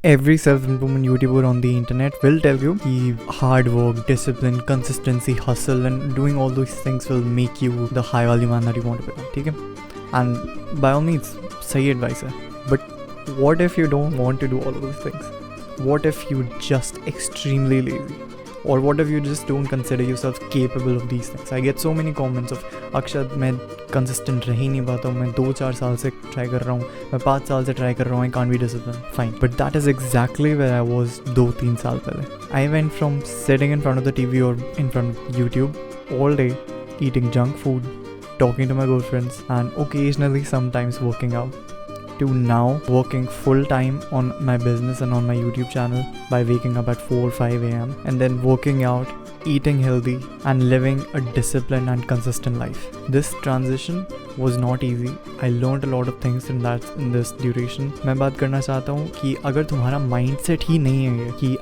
Every self-improvement YouTuber on the internet will tell you कि hard work, discipline, consistency, hustle and doing all those things will make you the high value man that you want to become. ठीक है? And by all means, सही advice है. But what if you don't want to do all of those things? What if you're just extremely lazy? Or what if you just don't consider yourself capable of these things? I get so many comments of अक्षत मैं consistent रह ही नहीं पाता हूँ, मैं 2-4 साल से try कर रहा हूँ, मैं 5 साल से ट्राई कर रहा हूँ, I can't be disciplined. Fine, but that is exactly where I was 2-3 साल पहले. I went from sitting in front of the TV or in front of YouTube all day, eating junk food, talking to my girlfriends and occasionally sometimes working out, to now working full time on my business and on my YouTube channel by waking up at 4 or 5 a.m. and then working out, eating healthy and living a disciplined and consistent life. This transition was not easy. I learned a lot of things in this duration. मैं बात करना चाहता हूँ कि अगर तुम्हारा mindset ही नहीं है कि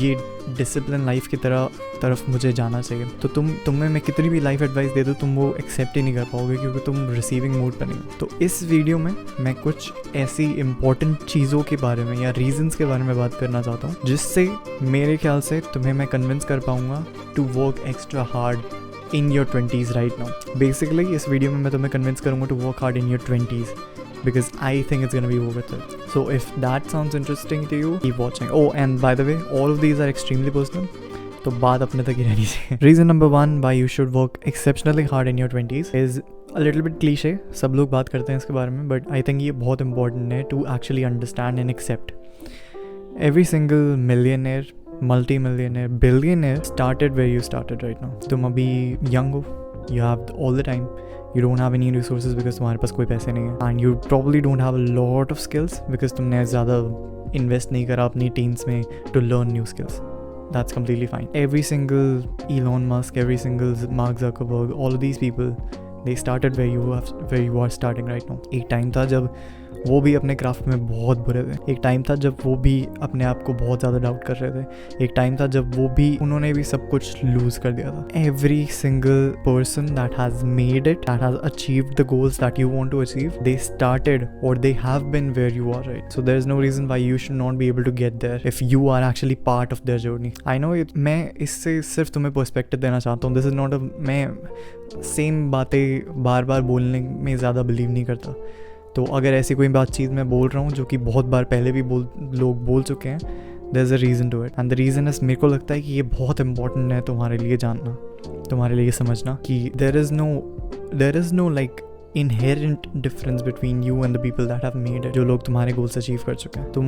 ये डिसिप्लिन लाइफ की तरफ मुझे जाना चाहिए, तो तुम्हें मैं कितनी भी लाइफ एडवाइस दे दूँ तुम वो एक्सेप्ट ही नहीं कर पाओगे क्योंकि तुम रिसीविंग मूड पर नहीं हो. तो इस वीडियो में मैं कुछ ऐसी इंपॉर्टेंट चीज़ों के बारे में या रीजंस के बारे में बात करना चाहता हूँ जिससे मेरे ख्याल से तुम्हें मैं कन्विंस कर पाऊँगा to work extra hard in your 20s right now. Basically इस वीडियो में मैं तुम्हें कन्विंस करूँगा to work hard in your 20s because I think it's gonna be worth it. So if that sounds interesting to you, keep watching. Oh, and by the way, all of these are extremely personal, तो बात अपने तक ही रहनी चाहिए. Reason number 1 why you should work exceptionally hard in your 20s is a little bit cliche. सब लोग बात करते हैं इसके बारे में, but I think ये बहुत important है to actually understand and accept. Every single millionaire, multi-millionaire, billionaire started where you started right now. तुम अभी young हो, you have all the time. You don't have any resources because तुम्हारे पास कोई पैसे नहीं है and you probably don't have a lot of skills because तुमने ज़्यादा invest नहीं करा अपनी teens में to learn new skills. That's completely fine. Every single Elon Musk, every single Mark Zuckerberg, all of these people, they started where you are starting right now. एक time था जब वो भी अपने क्राफ्ट में बहुत बुरे थे. एक टाइम था जब वो भी अपने आप को बहुत ज़्यादा डाउट कर रहे थे. एक टाइम था जब उन्होंने भी सब कुछ लूज कर दिया था. Every single person that has made it, that has achieved the goals that you want to achieve, they started और they have been where you are right. So there is no reason why you should not be able to get there if you are actually part of their journey. I know मैं इससे सिर्फ तुम्हें perspective देना चाहता हूँ. This is not मैं same बातें बार बार बोलने में ज़्यादा बिलीव नहीं करता. तो अगर ऐसी कोई बातचीत मैं बोल रहा हूँ जो कि बहुत बार पहले भी लोग बोल चुके हैं, there is a reason to it and the reason is मेरे को लगता है कि ये बहुत इंपॉर्टेंट है तुम्हारे लिए जानना, तुम्हारे लिए समझना कि there is no like inherent difference between you and the people that have made it. जो लोग तुम्हारे गोल्स अचीव कर चुके हैं. तुम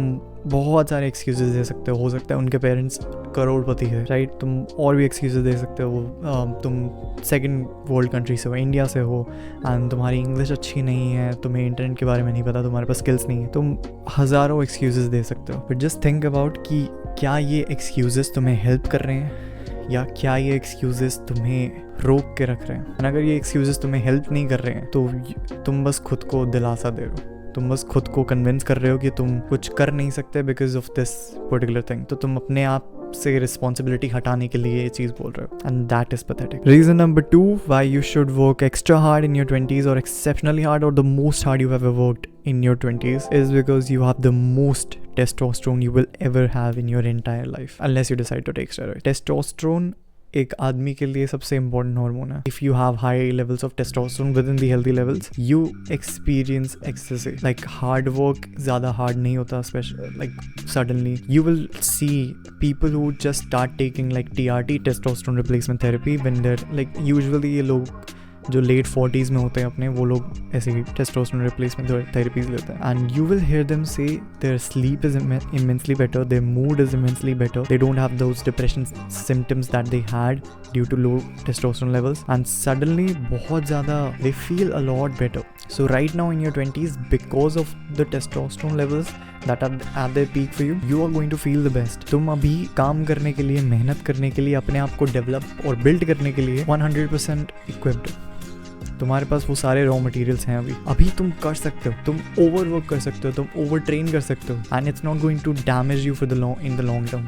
बहुत सारे एक्सक्यूजेस दे सकते हो सकता है उनके पेरेंट्स करोड़पति है राइट. तुम और भी एक्सक्यूजेस दे सकते हो, तुम सेकंड वर्ल्ड कंट्री से हो, इंडिया से हो एंड तुम्हारी इंग्लिश अच्छी नहीं है, तुम्हें इंटरनेट के बारे में नहीं पता, तुम्हारे पास स्किल्स नहीं है. तुम हज़ारों एक्सक्यूजेस दे सकते हो, बट जस्ट थिंक अबाउट कि क्या ये एक्सक्यूजेस तुम्हें हेल्प कर रहे हैं या क्या ये एक्सक्यूजेस तुम्हें रोक के रख रहे हैं. और अगर ये एक्सक्यूजेस तुम्हें हेल्प नहीं कर रहे हैं तो तुम बस खुद को दिलासा दे रहे हो, तुम बस खुद को कन्विंस कर रहे हो कि तुम कुछ कर नहीं सकते because of this particular thing. तो तुम अपने आप से रिस्पॉन्सिबिलिटी हटाने के लिए ये चीज़ बोल रहे हो and that is pathetic. Reason number 2 why you should work extra hard in your 20s और एक्सेप्शनली हार्ड और the most hard you have ever worked in your 20s is because you have the most testosterone you will ever have in your entire life unless you decide to take steroids. Testosterone एक आदमी के लिए सबसे important hormone है. If you have high levels of testosterone within the healthy levels you experience exercise like hard work ज़्यादा hard नहीं होता. Special like suddenly you will see people who just start taking like TRT testosterone replacement therapy when there like usually ये लोग जो late 40s में होते हैं अपने, वो लोग ऐसे ही टेस्टोस्टेरोन रिप्लेसमेंट थेरेपीज लेते हैं and you will hear them say their sleep is immensely better, their mood is immensely better, they don't have those depression symptoms that they had due to low testosterone levels and suddenly बहुत ज़्यादा they feel a lot better. So right now in your 20s, because of the testosterone levels that are at their peak for you, you are going to feel the best. तुम अभी काम करने के लिए, मेहनत करने के लिए, अपने आप को डेवलप और बिल्ड करने के लिए 100% equipped हो. तुम्हारे पास वो सारे रॉ मटेरियल्स हैं. अभी तुम कर सकते हो, तुम ओवर वर्क कर सकते हो, तुम ओवर ट्रेन कर सकते हो and it's not going to damage you for in the long term.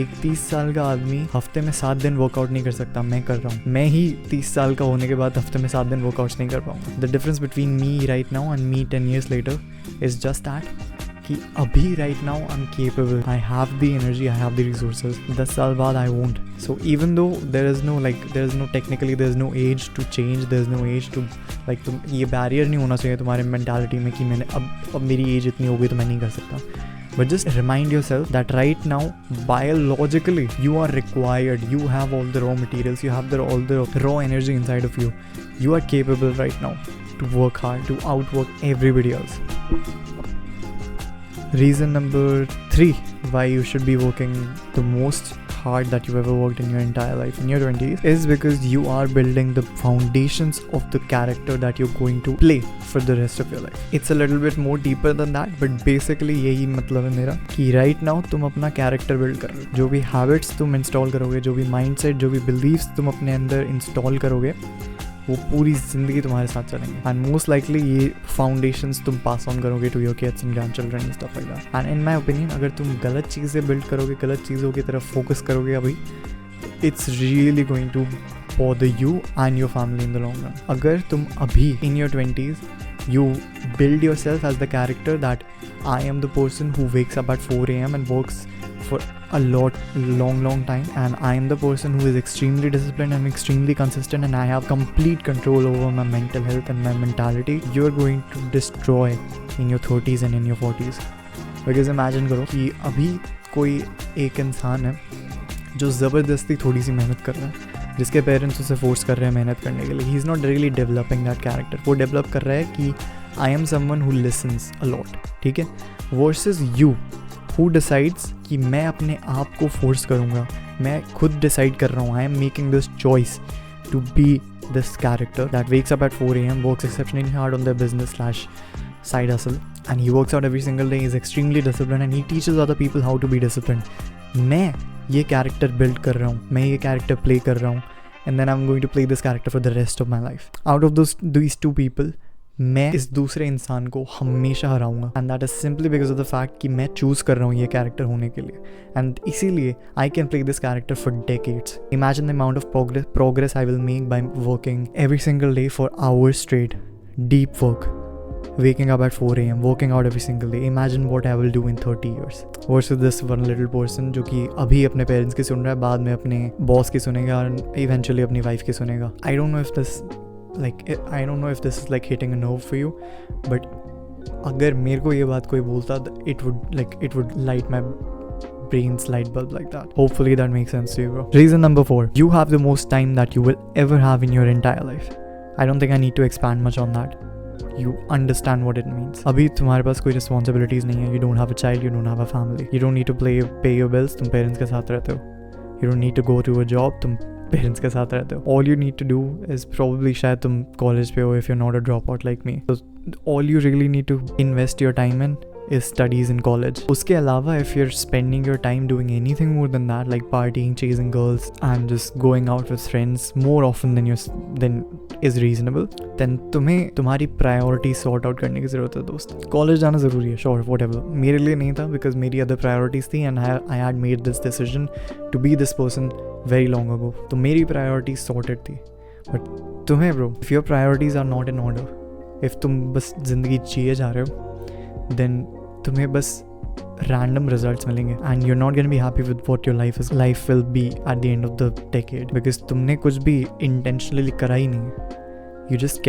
एक 30 साल का आदमी हफ्ते में 7 दिन वर्कआउट नहीं कर सकता. मैं कर रहा हूँ. मैं ही 30 साल का होने के बाद हफ्ते में 7 दिन वर्कआउट्स नहीं कर पाऊंगा. The difference between me right now and me 10 years later is just that कि अभी right now I am capable, I have the energy, I have the resources, 10 साल बाद I won't. So even though there is no technically there is no age to change, there is no age to like, तुम ये barrier नहीं होना चाहिए तुम्हारे mentality में कि मैंने अब मेरी एज इतनी हो गई तो मैं नहीं कर सकता. But just remind yourself that right now, biologically, you are required. You have all the raw materials. You have all the raw energy inside of you. You are capable right now to work hard, to outwork everybody else. Reason number 3 why you should be working the most hard that you've ever worked in your entire life in your 20s is because you are building the foundations of the character that you're going to play for the rest of your life. It's a little bit more deeper than that, but basically यही मतलब है मेरा कि right now तुम अपना character build कर रहे हो. जो भी habits तुम install करोगे, जो भी mindset, जो भी beliefs तुम अपने अंदर install करोगे, वो पूरी ज़िंदगी तुम्हारे साथ चलेंगे. एंड मोस्ट लाइकली ये फाउंडेशंस तुम पास ऑन करोगे to your kids and grandchildren and stuff like that. And in my opinion, अगर तुम गलत चीज़ें बिल्ड करोगे, गलत चीज़ों की तरफ फोकस करोगे अभी, it's really going to bother you and your family in the long run. अगर तुम अभी in your 20s you build yourself as the character that I am the person who wakes up at 4 a.m. and works for a long time, and I am the person who is extremely disciplined and extremely consistent, and I have complete control over my mental health and my mentality. You're going to destroy in your 30s and in your 40s. Because imagine करो कि अभी कोई एक इंसान है जो ज़बरदस्ती थोड़ी सी मेहनत कर रहा है, जिसके पेरेंट्स उसे फोर्स कर रहे हैं मेहनत करने के लिए. He is not really developing that character. वो डेवलप कर रहा है कि I am someone who lessons a lot, ठीक है, वर्सेस यू हु डिसाइड्स कि मैं अपने आप को फोर्स करूँगा, मैं खुद डिसाइड कर रहा हूँ. I am making this choice to be this character that wakes up at 4 a.m., works exceptionally hard on the business / side hustle, and he works out every single day. He's extremely disciplined and he teaches other people how to be disciplined. मैं ये character build कर रहा हूँ, मैं ये character play कर रहा हूँ, and then I'm going to play this character for the rest of my life. Out of these two people, मैं इस दूसरे इंसान को हमेशा हराऊंगा, and that is simply because of the fact कि मैं चूज़ कर रहा हूँ ये कैरेक्टर होने के लिए, and इसीलिए I can play this character for decades. Imagine the amount of progress I will make by working every single day for hours straight, deep work, waking up at 4 a.m., working out every single day. Imagine what I will do in 30 years. Versus this one little person जो कि अभी अपने parents की सुन रहा है, बाद में अपने बॉस की सुनेगा और इवेंचुअली अपनी वाइफ की सुनेगा. I don't know if this is like hitting a nerve for you, but अगर मेरे को ये बात कोई बोलता, it would light my brain's light bulb like that. Hopefully that makes sense to you, bro. Reason number 4, you have the most time that you will ever have in your entire life. I don't think I need to expand much on that. You understand what it means. अभी तुम्हारे पास कोई responsibilities नहीं है. You don't have a child, you don't have a family. You don't need to pay your bills. तुम parents के साथ रहते हो. You don't need to go to a job. तुम parents के साथ रहते हो. All you need to do is probably शायद तुम college पे हो if you're not a dropout like me. So all you really need to invest your time in is studies in college. उसके अलावा if you're spending your time doing anything more than that, like partying, chasing girls and just going out with friends more often than is reasonable, then तुम्हें तुम्हारी priority sort out करने की ज़रूरत है दोस्त. College जाना ज़रूरी है, sure, whatever. मेरे लिए नहीं था because मेरी other priorities थी, and I had made this decision to be this person very long ago. तो मेरी priorities sorted थी. But तुम्हें bro, if your priorities are not in order, if तुम बस ज़िंदगी जिए जा रहे हो, then तुम्हें बस random results मिलेंगे, and you're not gonna be happy with what your life will be at the end of the decade, because तुमने कुछ भी intentionally करा ही नहीं. You just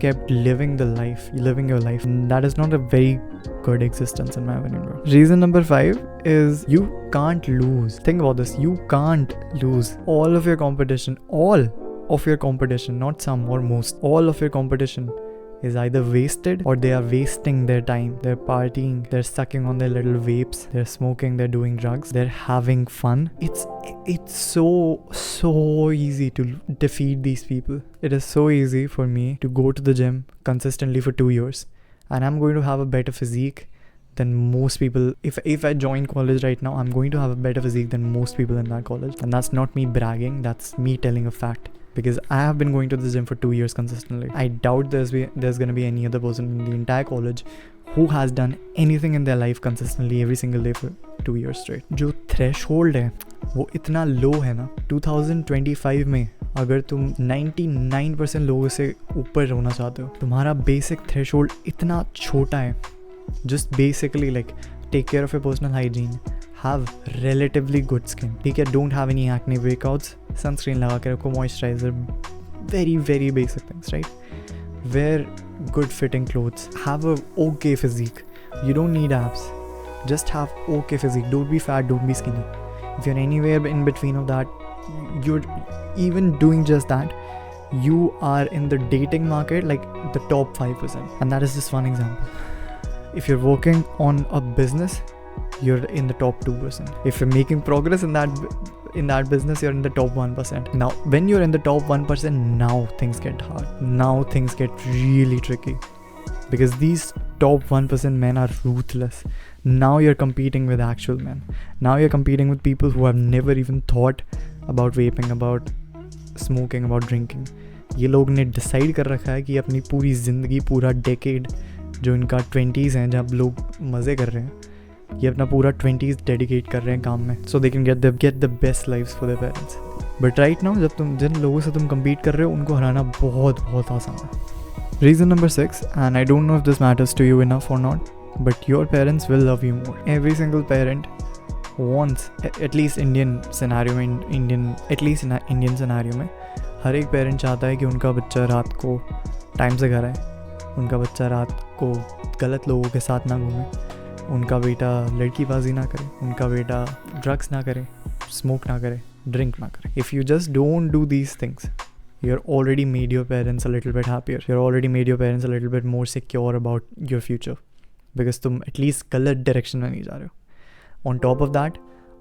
kept living your life, and that is not a very good existence in my opinion, bro. Reason number 5 is you can't lose. Think about this. You can't lose. All of your competition, not some or most, all of your competition is either wasted or they are wasting their time. They're partying, they're sucking on their little vapes, they're smoking, they're doing drugs, they're having fun. It's so easy to defeat these people. It is so easy for me to go to the gym consistently for 2 years, and I'm going to have a better physique than most people. If I join college right now, I'm going to have a better physique than most people in that college, and that's not me bragging, that's me telling a fact. Because I have been going to the gym for 2 years consistently. I doubt there's going to be any other person in the entire college who has done anything in their life consistently every single day for 2 years straight. जो threshold है वो इतना low है ना. 2025 में अगर तुम 99% लोगों से ऊपर होना चाहते हो, तुम्हारा basic threshold इतना छोटा है just basically like take care of your personal hygiene, have relatively good skin, ठीक है, don't have any acne breakouts, sunscreen लगा के रखो, moisturizer, very very basic things, right? Wear good fitting clothes, have a okay physique, you don't need abs, just have okay physique, don't be fat, don't be skinny. If you're anywhere in between of that, you're even doing just that, you are in the dating market like the top 5%, and that is just one example. If you're working on a business, you're in the top 2%. If you're making progress in that business, you're in the top 1%. Now when you're in the top 1%, now things get hard, now things get really tricky, because these top 1% men are ruthless. Now you're competing with actual men. Now you're competing with people who have never even thought about vaping, about smoking, about drinking. ये लोग ने decide कर रखा है कि अपनी पूरी ज़िंदगी, पूरा डेकेड जो इनका 20s हैं, जब लोग मज़े कर रहे हैं, ये अपना पूरा 20s डेडिकेट कर रहे हैं काम में, so they can get the best lives for their parents. But right now जब तुम जिन लोगों से तुम compete कर रहे हो, उनको हराना बहुत बहुत आसान है. Reason number 6, and I don't know if this matters to you enough or not, but your parents will love you more. Every single parent wants, at least Indian scenario में, at least in Indian scenario में, हर एक parent चाहता है कि उनका बच्चा रात को टाइम से घर आए, उनका बच्चा रात को गलत लोगों के साथ ना घूमे, उनका बेटा लड़कीबाजी ना करे, उनका बेटा ड्रग्स ना करे, स्मोक ना करे, ड्रिंक ना करे. If you just don't do these things, you're already made your parents a little bit happier. You're already made your parents a little bit more secure about your future, because तुम at least गलत direction में नहीं जा रहे हो. On top of that,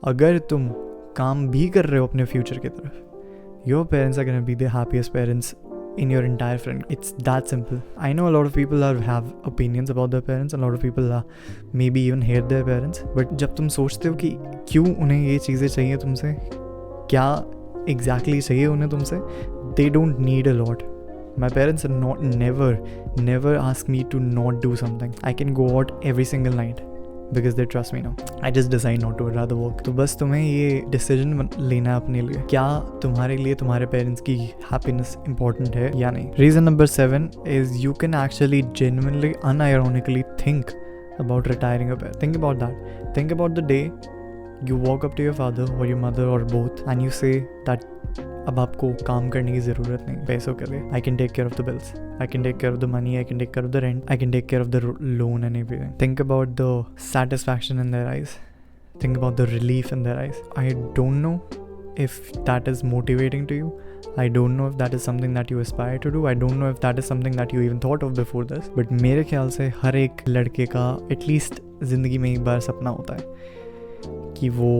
अगर तुम काम भी कर रहे हो अपने फ्यूचर की तरफ, your parents are going to be the happiest parents in your entire friend. It's that simple. I know a lot of people have opinions about their parents, a lot of people maybe even hate their parents, but जब तुम सोचते हो कि क्यों उन्हें ये चीज़ें चाहिए तुमसे, क्या exactly चाहिए उन्हें तुमसे, they don't need a lot. My parents are never ask me to not do something. I can go out every single night because they trust me now. I just decide not to, rather work. तो बस तुम्हें ये decision लेना है अपने लिए, क्या तुम्हारे लिए तुम्हारे parents की happiness important है या नहीं. Reason number 7 is you can actually genuinely, unironically think about retiring your parents. Think about that. Think about the day you walk up to your father or your mother or both and you say that अब आपको काम करने की ज़रूरत नहीं पैसों के लिए. I can take care of the bills. I can take care of the money. I can take care of the rent. I can take care of the loan and everything. Think about the satisfaction in their eyes. Think about the relief in their eyes. I don't know if that is motivating to you. I don't know if that is something that you aspire to do. I don't know if that is something that you even thought of before this. But मेरे ख्याल से हर एक लड़के का at least ज़िंदगी में एक बार सपना होता है कि वो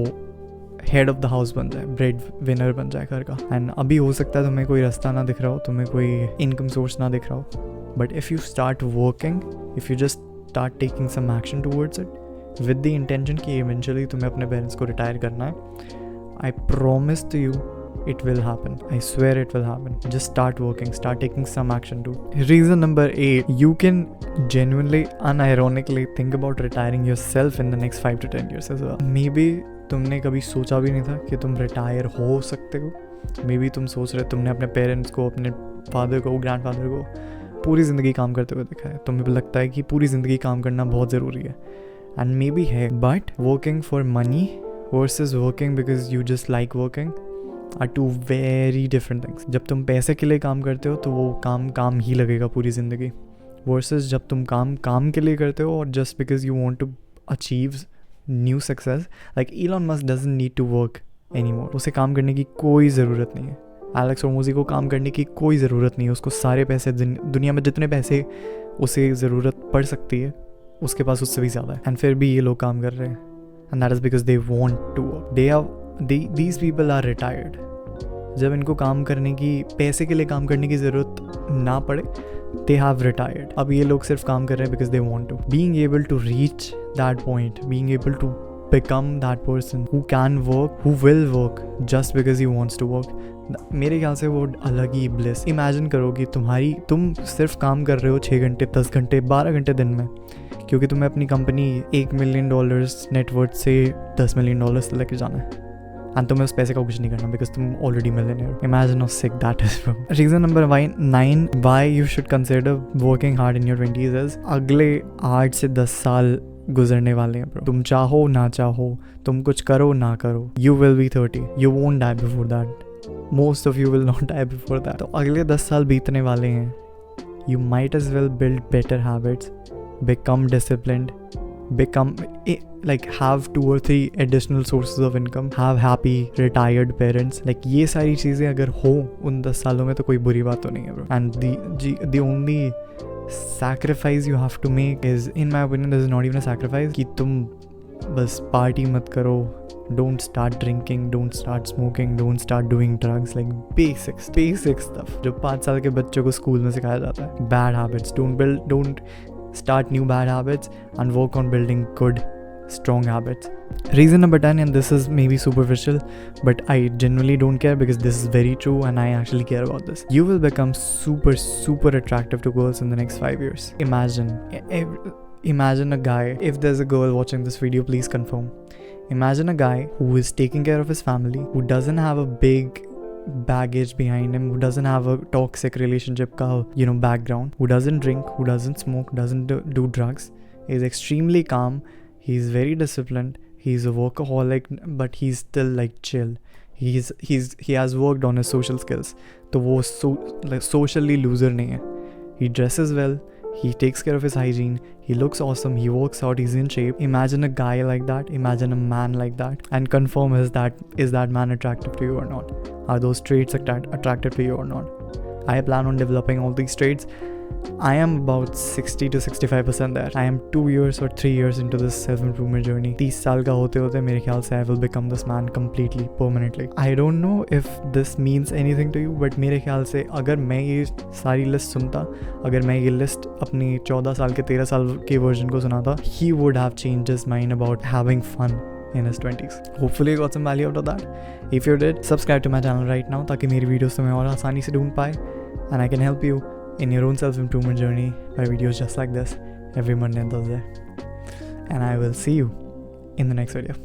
हेड ऑफ द हाउस बन जाए, ब्रेड विनर बन जाए घर का. एंड अभी हो सकता है तुम्हें कोई रास्ता ना दिख रहा हो, तुम्हें कोई इनकम सोर्स ना दिख रहा हो, but if you start working, if you just start taking some action towards it with the intention कि इवेंचुअली तुम्हें अपने पेरेंट्स को रिटायर करना है, I promise to you it will happen. I swear it will happen. Just start working, start taking some action too. Reason number 8, you can genuinely, unironically think about retiring yourself in the next 5 to 10 years as well. Maybe तुमने कभी सोचा भी नहीं था कि तुम retire हो सकते हो. Maybe तुम सोच रहे, तुमने अपने पेरेंट्स को, अपने फादर को, ग्रैंडफादर को पूरी ज़िंदगी काम करते हुए देखा है. तुम्हें भी लगता है कि पूरी ज़िंदगी काम करना बहुत ज़रूरी है, and maybe है, but working for money versus working because you just like working are two very different things. जब तुम पैसे के लिए काम करते हो तो वो काम ही लगेगा पूरी ज़िंदगी, versus जब तुम काम के लिए करते हो और just because you want to achieve new success. Like Elon Musk doesn't need to work anymore. उसे काम करने की कोई ज़रूरत नहीं है. एलेक्स होर्मोज़ी को काम करने की कोई ज़रूरत नहीं है. उसको सारे पैसे, दुनिया में जितने पैसे उसे ज़रूरत पड़ सकती है उसके पास उससे भी ज़्यादा है, एंड फिर भी ये लोग काम कर रहे हैं. And that is because they want to work. These people are retired. जब इनको काम करने की, पैसे के लिए काम करने की ज़रूरत ना पड़े, they have retired. अब ये लोग सिर्फ काम कर रहे हैं because they want to. Being able to reach that point, being able to become that person who can work, who will work just because he wants to work, मेरे ख्याल से वो अलग ही bliss. Imagine करो कि तुम सिर्फ काम कर रहे हो 6 घंटे, 10 घंटे, 12 घंटे दिन में, क्योंकि तुम्हें अपनी कंपनी $1 million नेटवर्थ से $10 million लेके जाना है. एंड तुम्हें उस पैसे का कुछ नहीं करना बिकॉज तुम already millionaire. Imagine how sick that is bro. Reason number 9 why you should consider working hard in your 20s is अगले 8 से 10 साल गुजरने वाले हैं ब्रो. तुम चाहो ना चाहो, तुम कुछ करो ना करो, you will be 30. You won't die before that. Most of you will not die before that. तो अगले 10 साल बीतने वाले हैं. You might as well build better habits, become disciplined, have 2 or 3 additional sources of income, have happy retired parents. Like ये सारी चीज़ें अगर हो उन 10 सालों में तो कोई बुरी बात तो नहीं है bro. And the only sacrifice you have to make is, in my opinion, this is not even a sacrifice, कि तुम बस पार्टी मत करो, don't start drinking, don't start smoking, don't start doing drugs, like basic stuff जो 5 साल के बच्चों को स्कूल में सिखाया जाता है. Bad habits, don't start new bad habits and work on building good strong habits. Reason number 10, and this is maybe superficial, but I genuinely don't care because this is very true and I actually care about this. You will become super attractive to girls in the next 5 years. Imagine a guy, if there's a girl watching this video, please confirm. Imagine a guy who is taking care of his family, who doesn't have a big baggage behind him, who doesn't have a toxic relationship background, who doesn't drink, who doesn't smoke, doesn't do drugs, is extremely calm, he's very disciplined, he's a workaholic, but he's still like chill. He has worked on his social skills. तो वो socially loser नहीं है. He dresses well, he takes care of his hygiene, he looks awesome, he works out, he's in shape. Imagine a guy like that, imagine a man like that, and confirm is that man attractive to you or not? Are those traits attractive to you or not? I plan on developing all these traits. I am about 60 to 65% there. I am 2 years or 3 years into this self-improvement journey. 30 साल का होते होते मेरे ख्याल से I will become this man completely, permanently. I don't know if this means anything to you, but मेरे ख्याल से अगर मैं ये सारी लिस्ट सुनता, अगर मैं ये लिस्ट अपनी 14 साल के 13 साल के वर्जन को सुनाता, he would have changed his mind about having fun in his 20s. Hopefully you got some value out of that. If you did, subscribe to my channel right now ताकि मेरी videos तुम्हें और आसानी से ढूंढ पाए, and I can help you in your own self-improvement journey by videos just like this every Monday and Thursday. And I will see you in the next video.